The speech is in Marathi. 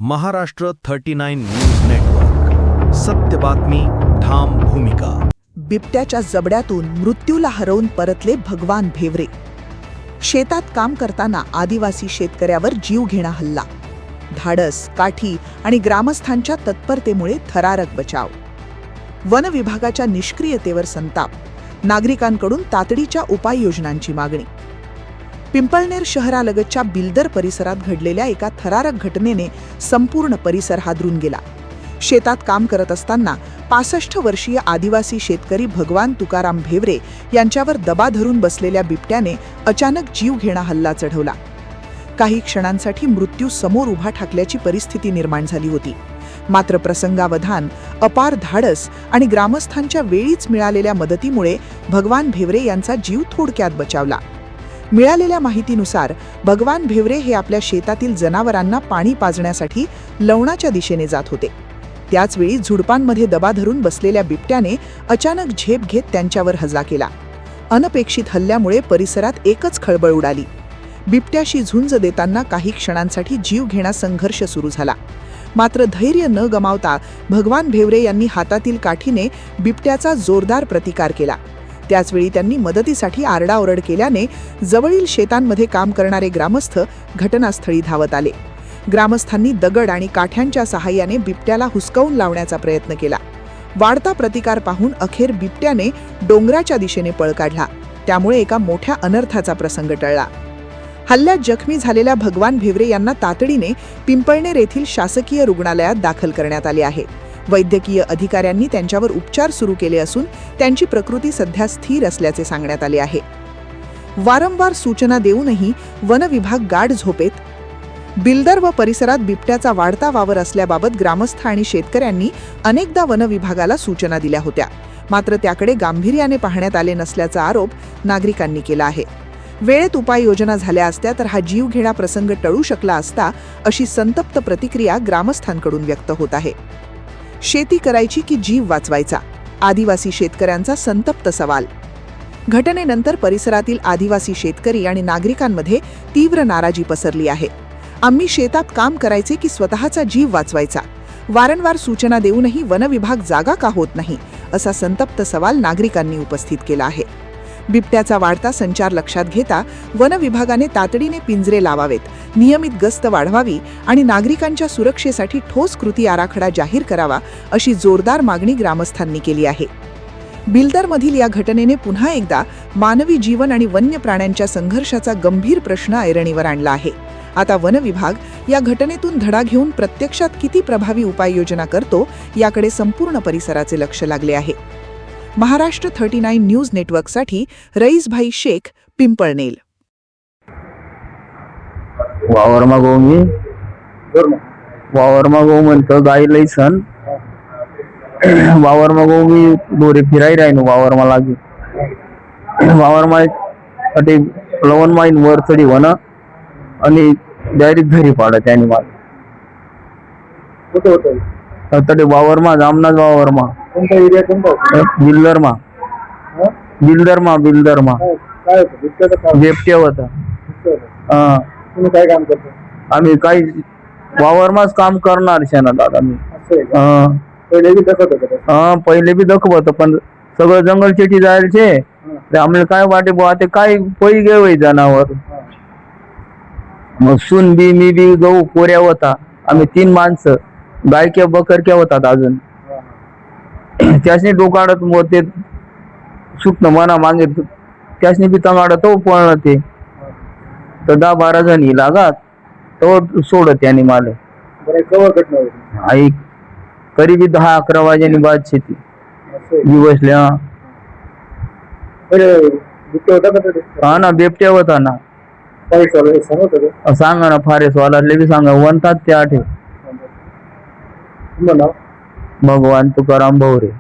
Maharashtra 39 news network. सत्य बातमी, ठाम भूमिका. बिबट्याच्या जबड्यातून मृत्यूला हरवून परतले भगवान भेवरे. शेतात काम करताना आदिवासी शेतकऱ्यावर जीवघेणा हल्ला. धाडस, काठी आणि ग्रामस्थांच्या तत्परतेमुळे थरारक बचाव. वन विभागाच्या निष्क्रियतेवर संताप. नागरिकांकडून तातडीच्या उपाययोजनांची मागणी. पिंपळनेर शहरालगतच्या बिल्दर परिसरात घडलेल्या एका थरारक घटनेने संपूर्ण परिसर हादरून गेला. शेतात काम करत असताना 65 वर्षीय आदिवासी शेतकरी भगवान तुकाराम भेवरे यांच्यावर दबा धरून बसलेल्या बिबट्याने अचानक जीवघेणा हल्ला चढवला. काही क्षणांसाठी मृत्यू समोर उभा ठाकल्याची परिस्थिती निर्माण झाली होती. मात्र प्रसंगावधान, अपार धाडस आणि ग्रामस्थांच्या वेळीच मिळालेल्या मदतीमुळे भगवान भेवरे यांचा जीव थोडक्यात बचावला. मिळालेल्या माहितीनुसार भगवान भेवरे हे आपल्या शेतातील जनावरांना पाणी पाजण्यासाठी लवणाच्या दिशेने जात होते. त्याचवेळी झुडपांमध्ये दबा धरून बसलेल्या बिबट्याने अचानक झेप घेत त्यांच्यावर हल्ला केला. अनपेक्षित हल्ल्यामुळे परिसरात एकच खळबळ उडाली. बिबट्याशी झुंज देताना काही क्षणांसाठी जीवघेणा संघर्ष सुरू झाला. मात्र धैर्य न गमावता भगवान भेवरे यांनी हातातील काठीने बिबट्याचा जोरदार प्रतिकार केला. त्याचवेळी त्यांनी मदतीसाठी आरडाओरड केल्याने जवळील शेतांमध्ये काम करणारे ग्रामस्थ घटनास्थळी धावत आले. ग्रामस्थांनी दगड आणि काठ्यांच्या सहाय्याने बिबट्याला हुसकावून लावण्याचा प्रयत्न केला. वाढता प्रतिकार पाहून अखेर बिबट्याने डोंगराच्या दिशेने पळ काढला. त्यामुळे एका मोठ्या अनर्थाचा प्रसंग टळला. हल्ल्यात जखमी झालेल्या भगवान भेवरे यांना तातडीने पिंपळनेर येथील शासकीय रुग्णालयात दाखल करण्यात आले आहे. वैद्यकीय अधिकाऱ्यांनी त्यांच्यावर उपचार सुरू केले असून त्यांची प्रकृती सध्या स्थिर असल्याचे सांगण्यात आले आहे. वारंवार सूचना देऊनही वन विभाग गाढ झोपेत. बिल्दर व परिसरात बिबट्याचा वाढता वावर असल्याबाबत ग्रामस्थ आणि शेतकऱ्यांनी अनेकदा वन विभागाला सूचना दिल्या होत्या. मात्र त्याकडे गांभीर्याने पाहण्यात आले नसल्याचा आरोप नागरिकांनी केला आहे. वेळेत उपाययोजना झाल्या असत्या तर हा जीवघेणा प्रसंग टळू शकला असता, अशी संतप्त प्रतिक्रिया ग्रामस्थांकडून व्यक्त होत आहे. शेती करायची की जीव वाचवायचा? आदिवासी शेतकऱ्यांचा संतप्त सवाल. घटनेनंतर परिसरातील आदिवासी शेतकरी आणि नागरिकांमध्ये तीव्र नाराजी पसरली आहे. आम्ही शेतात काम करायचे की स्वतःचा जीव वाचवायचा? वारंवार सूचना देऊनही वन विभाग जागा का होत नाही, असा संतप्त सवाल नागरिकांनी उपस्थित केला आहे. बिबट्याचा वाढता संचार लक्षात घेता वन विभागाने तातडीने पिंजरे लावावेत, नियमित गस्त वाढवावी आणि नागरिकांच्या सुरक्षेसाठी ठोस कृती आराखडा जाहीर करावा, अशी जोरदार मागणी ग्रामस्थांनी केली आहे. बिल्दरमधील या घटनेने पुन्हा एकदा मानवी जीवन आणि वन्य प्राण्यांच्या संघर्षाचा गंभीर प्रश्न ऐरणीवर आणला आहे. आता वन विभाग या घटनेतून धडा घेऊन प्रत्यक्षात किती प्रभावी उपाययोजना करतो, याकडे संपूर्ण परिसराचे लक्ष लागले आहे. महाराष्ट्र 39 न्यूज नेटवर्कसाठी रईसभाई शेख, पिंपळनेर. वावरमा गो म्हणतो गाई लई सण वावरमा गो मी दोरे फिराई राहिनो वावरमा लागे वावरमा अटे लवण माईन वर चढी वन आणि डायरेक्ट घरी पाडत आणि माल तडे वावरमा जामनाथ वावरमा बिल्दरमा बिबट्या होता. काय काम करतो? आम्ही काही वावरमाच काम करणार शेणात आता मी. पहिले बी दखत होतं, पण सगळं जंगल चिठी जायचे. आम्हाला काय वाटे बुवा ते काय पै गे जनावर. मग सून बी मी बी गहू पोऱ्या होता. आम्ही 3 माणसं, गायक्या बकरक्या होतात अजून. त्यासनी डोकाडत मग ते सुटणं मना मागे त्यासनी बी तंगाडत तो पळणं ते तर 10-12 जणी लागात तो सोडत त्याने मला ऐक तरी बी 10-11 वाजेनी बाद शेती दिवसल्या. हा ना, बिबट्या होता ना. सांगा ना, फारेस वाला बी सांगा वनतात ते आठे. भगवान तुकाराम भवरे.